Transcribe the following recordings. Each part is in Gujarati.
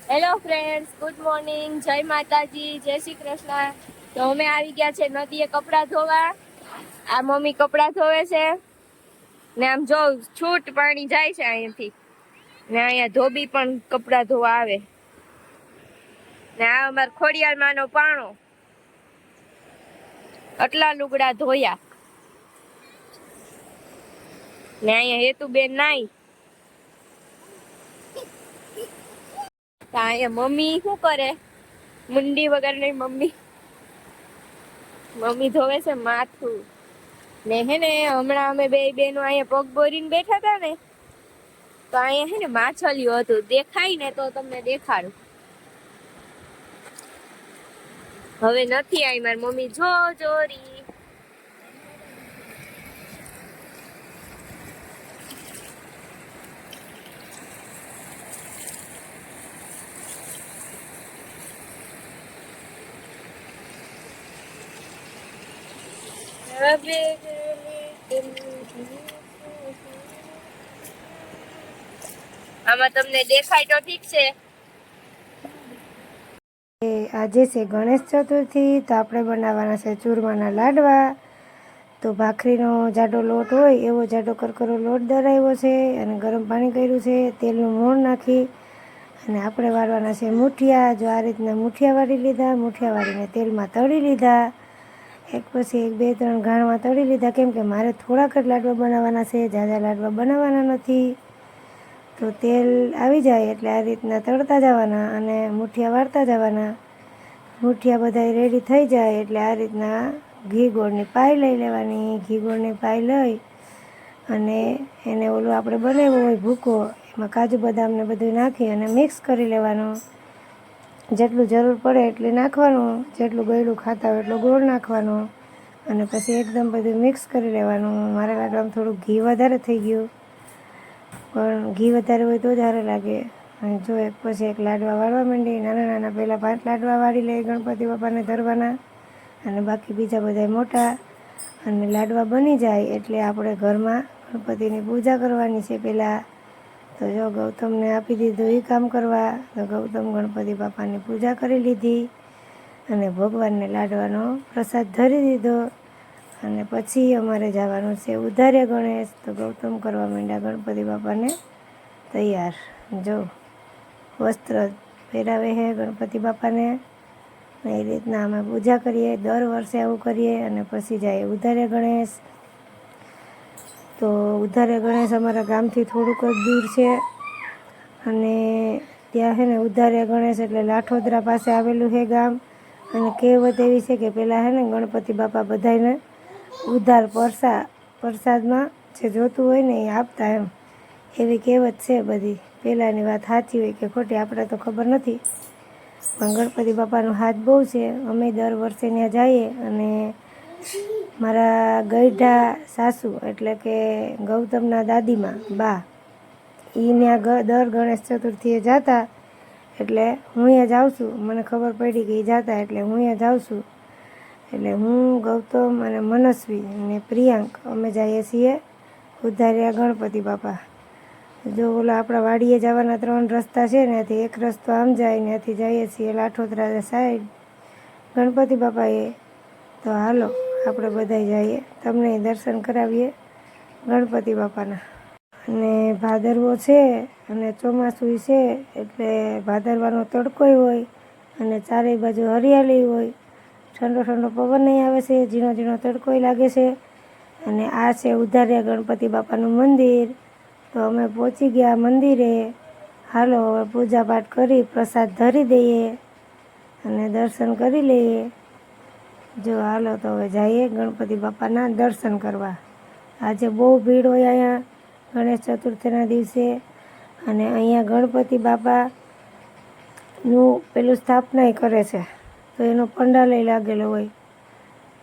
હેલો ફ્રેન્ડ્સ, ગુડ મોર્નિંગ, જય માતાજી, જય શ્રી કૃષ્ણ. તો અમે આવી ગયા છે નદીએ કપડાં ધોવા. આ મમ્મી કપડાં ધોવે છે ને આમ જો છૂટ પાણી જાય છે અહીંયાથી ને અહીંયા ધોબી પણ કપડાં ધોવા આવે ને આ અમાર ખોડિયાર માનો પાણો આટલા લુગડા ધોયા ને અહીંયા હેતુબેન નાઈ. અહીંયા મમ્મી શું કરે? મુંડી વગરની મમ્મી ધોવે છે માથું ને હે ને હમણાં અમે બે બેનો અહીંયા પગ બોરીને બેઠા હતા ને તો અહીંયા હે ને માછલીઓ હતું. દેખાય ને તો તમને દેખાડું. હવે નથી આવી મારી મમ્મી જો જોરી. આમાં તમને દેખાય તો ઠીક છે. આજે છે ગણેશ ચતુર્થી, તો આપણે બનાવવાના છે ચૂરમાના લાડવા. તો ભાખરીનો જાડો લોટ હોય એવો જાડો કરકરો લોટ દરાવ્યો છે અને ગરમ પાણી કર્યું છે. તેલનું મોણ નાખી અને આપણે વાળવાના છે મુઠિયા. જો આ રીતના મુઠિયા વાળી લીધા, મુઠિયા વાળીને તેલમાં તળી લીધા. એક પછી એક, બે, ત્રણ ઘાણમાં તળી લીધા, કેમ કે મારે થોડાક જ લાડવા બનાવવાના છે, ઝાઝા લાડવા બનાવવાના નથી. તો તેલ આવી જાય એટલે આ રીતના તળતા જવાના અને મુઠિયા વાળતા જવાના. મુઠિયા બધા રેડી થઈ જાય એટલે આ રીતના ઘી ગોળની પાઈ લઈ લેવાની. ઘી ગોળની પાઈ લઈ અને એને ઓલું આપણે બનાવ્યો હોય ભૂકો, એમાં કાજુ બદામને બધું નાખી અને મિક્સ કરી લેવાનું. જેટલું જરૂર પડે એટલું નાખવાનું, જેટલું ગળ્યું ખાતા હોય એટલો ગોળ નાખવાનો અને પછી એકદમ બધું મિક્સ કરી લેવાનું. મારા લાડવામાં થોડું ઘી વધારે થઈ ગયું, પણ ઘી વધારે હોય તો જ સારું લાગે. અને જો એક પછી એક લાડવા વાળવા માંડી. નાના નાના પહેલાં 5 લાડવા વાળી લઈ ગણપતિ બાપાને ધરવાના અને બાકી બીજા બધા મોટા. અને લાડવા બની જાય એટલે આપણે ઘરમાં ગણપતિની પૂજા કરવાની છે પહેલાં. તો જો ગૌતમને આપી દીધું એ કામ કરવા. તો ગૌતમ ગણપતિ બાપાની પૂજા કરી લીધી અને ભગવાનને લાડવાનો પ્રસાદ ધરી દીધો. અને પછી અમારે જવાનું છે ઉધાર્ય ગણેશ. તો ગૌતમ કરવા માંડ્યા ગણપતિ બાપાને તૈયાર. જો વસ્ત્ર પહેરાવે છે ગણપતિ બાપાને. એ રીતના અમે પૂજા કરીએ, દર વર્ષે આવું કરીએ અને પછી જાય ઉધાર્ય ગણેશ. તો ઉધાર્ય ગણેશ અમારા ગામથી થોડુંક જ દૂર છે અને ત્યાં છે ને ઉધાર્ય ગણેશ એટલે લાઠોદરા પાસે આવેલું છે ગામ. અને કહેવત એવી છે કે પહેલાં છે ને ગણપતિ બાપા બધાને ઉધાર પ્રસાદમાં જે જોતું હોય ને એ આપતા, એમ એવી કહેવત છે બધી. પહેલાંની વાત સાચી હોય કે ખોટી આપણે તો ખબર નથી, પણ ગણપતિ બાપાનો હાથ બહુ છે. અમે દર વર્ષે ત્યાં જઈએ અને મારા ગઈઢા સાસુ એટલે કે ગૌતમના દાદીમાં બા એ ત્યાં દર ગણેશ ચતુર્થીએ જતા એટલે હું અહીંયા જાઉં છું. મને ખબર પડી કે એ જતા એટલે હું અહીંયા જાઉં છું. એટલે હું, ગૌતમ અને મનસ્વી અને પ્રિયાંક અમે જઈએ છીએ ઉધાર્યા ગણપતિ બાપા. જો ઓલા આપણા વાડીએ જવાના 3 રસ્તા છે, ત્યાંથી એક રસ્તો આમ જાય, ત્યાંથી જઈએ છીએ લાઠોદરા સાઈડ ગણપતિ બાપાએ. તો હાલો આપણે બધા જઈએ, તમને દર્શન કરાવીએ ગણપતિ બાપાના. અને ભાદરવો છે અને ચોમાસું છે એટલે ભાદરવાનો તડકોય હોય અને ચારેય બાજુ હરિયાળી હોય. ઠંડો ઠંડો પવન આવે છે, ઝીણો ઝીણો તડકોય લાગે છે. અને આ છે ઉધાર્ય ગણપતિ બાપાનું મંદિર. તો અમે પહોંચી ગયા મંદિરે. હાલો હવે પૂજા પાઠ કરી પ્રસાદ ધરી દઈએ અને દર્શન કરી લઈએ. જો હાલો તો હવે જઈએ ગણપતિ બાપાના દર્શન કરવા. આજે બહુ ભીડ હોય અહીંયા ગણેશ ચતુર્થીના દિવસે. અને અહીંયા ગણપતિ બાપાનું પેલું સ્થાપના કરે છે તો એનો પંડાલય લાગેલો હોય.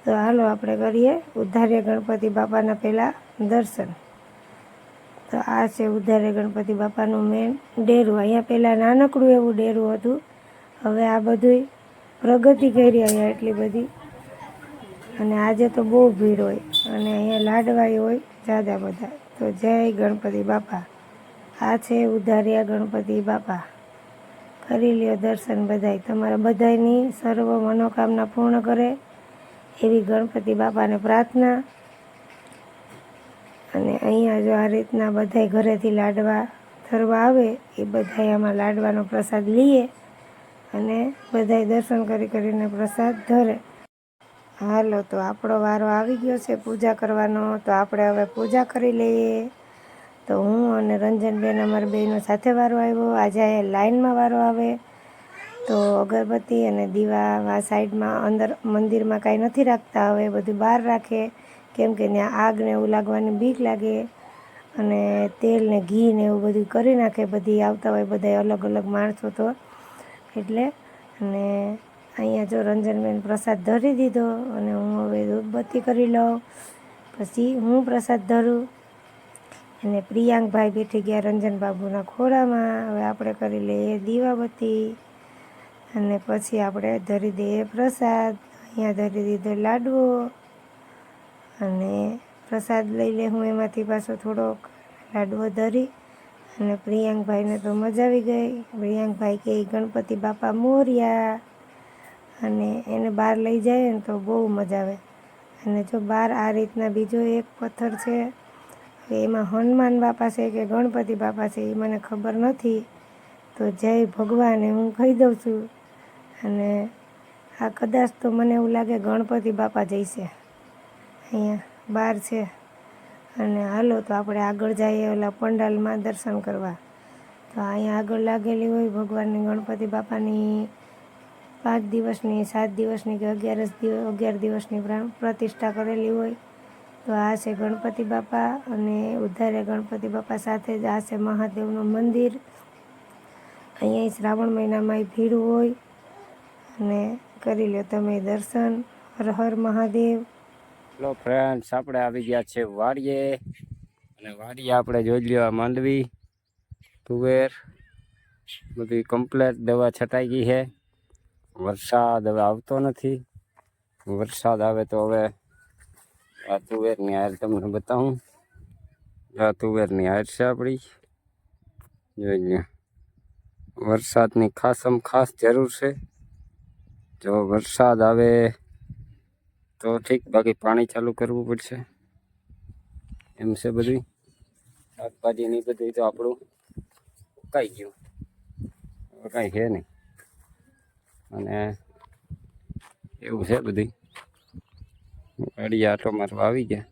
તો હાલો આપણે કરીએ ઉધાર્ય ગણપતિ બાપાના પહેલાં દર્શન. તો આ છે ઉધાર્ય ગણપતિ બાપાનું મેન ડેરું. અહીંયા પહેલાં નાનકડું એવું ડેરું હતું, હવે આ બધું પ્રગતિ કરી અહીંયા એટલી બધી. અને આજે તો બહુ ભીડ હોય અને અહીંયા લાડવાઈ હોય જાજા બધા. તો જય ગણપતિ બાપા. આ છે ઉધાર્યા ગણપતિ બાપા. કરી લ્યો દર્શન બધાય. તમારા બધાયની સર્વ મનોકામના પૂર્ણ કરે એવી ગણપતિ બાપાને પ્રાર્થના. અને અહીંયા જો આ રીતના બધાય ઘરેથી લાડવા ધરવા આવે એ બધાય આમાં લાડવાનો પ્રસાદ લઈએ અને બધાય દર્શન કરીને પ્રસાદ ધરે. હાલો, તો આપણો વારો આવી ગયો છે પૂજા કરવાનો. તો આપણે હવે પૂજા કરી લઈએ. તો હું અને રંજનબેન અમારી બેનો સાથે વારો આવ્યો. આજે અહીંયા લાઈનમાં વારો આવે તો અગરબત્તી અને દીવા સાઈડમાં અંદર મંદિરમાં કાંઈ નથી રાખતા, હવે બધું બહાર રાખે, કેમ કે ત્યાં આગ ને એવું લાગવાની બીક લાગે. અને તેલ ને ઘી ને એવું બધું કરી નાખે, બધી આવતા હોય બધા અલગ અલગ માણસો તો એટલે. અને અહીંયા જો રંજનબેન પ્રસાદ ધરી દીધો અને હું હવે ધૂપબત્તી કરી લઉં, પછી હું પ્રસાદ ધરું. અને પ્રિયાંકભાઈ બેઠી ગયા રંજન બાબુના ખોળામાં. હવે આપણે કરી લઈએ દીવાબત્તી અને પછી આપણે ધરી દઈએ પ્રસાદ. અહીંયા ધરી દીધો લાડવો અને પ્રસાદ લઈ લે હું એમાંથી પાછો થોડોક લાડવો ધરી. અને પ્રિયાંકભાઈને તો મજા આવી ગઈ. પ્રિયાંકભાઈ કહે ગણપતિ બાપા મોર્યા, અને એને બહાર લઈ જાય ને તો બહુ મજા આવે. અને જો બહાર આ રીતના બીજો એક પથ્થર છે, એમાં હનુમાન બાપા છે કે ગણપતિ બાપા છે એ મને ખબર નથી, તો જય ભગવાન હું કહી દઉં છું. અને આ કદાચ તો મને એવું લાગે ગણપતિ બાપા જઈશે અહીંયા બહાર છે. અને હાલો તો આપણે આગળ જઈએ ઓલા પંડાલમાં દર્શન કરવા. તો અહીંયા આગળ લાગેલી હોય ભગવાનની ગણપતિ બાપાની 5 દિવસની 7 દિવસની કે 11 દિવસની પ્રતિષ્ઠા કરેલી હોય. તો આ છે ગણપતિ બાપા અને ઉધારે ગણપતિ બાપા સાથે જ આ છે મહાદેવનું મંદિર. અહીંયા શ્રાવણ મહિનામાં ભીડ હોય અને કરી લો તમે દર્શન. હર હર મહાદેવ. હેલો ફ્રેન્ડ્સ, આપણે આવી ગયા છે વાડીએ. અને વાડીએ આપણે જોઈ લ્યો માંડવી, તુવેર બધી કમ્પ્લેટ દવા છટાઈ ગઈ છે. વરસાદ હવે આવતો નથી. વરસાદ આવે તો હવે આ તુવેરની હાર તમને બતાવું. આ તુવેરની હાર છે આપણી, જોઈ લ્યો. વરસાદની ખાસ જરૂર છે. જો વરસાદ આવે તો ઠીક, બાકી પાણી ચાલુ કરવું પડશે. એમ છે બધું. શાકભાજી ની બધું તો આપણું કાઈ ગયું, કાંઈ છે નહીં. અને એવું છે બધું. ગાડી આટો મારવા આવી ગયા.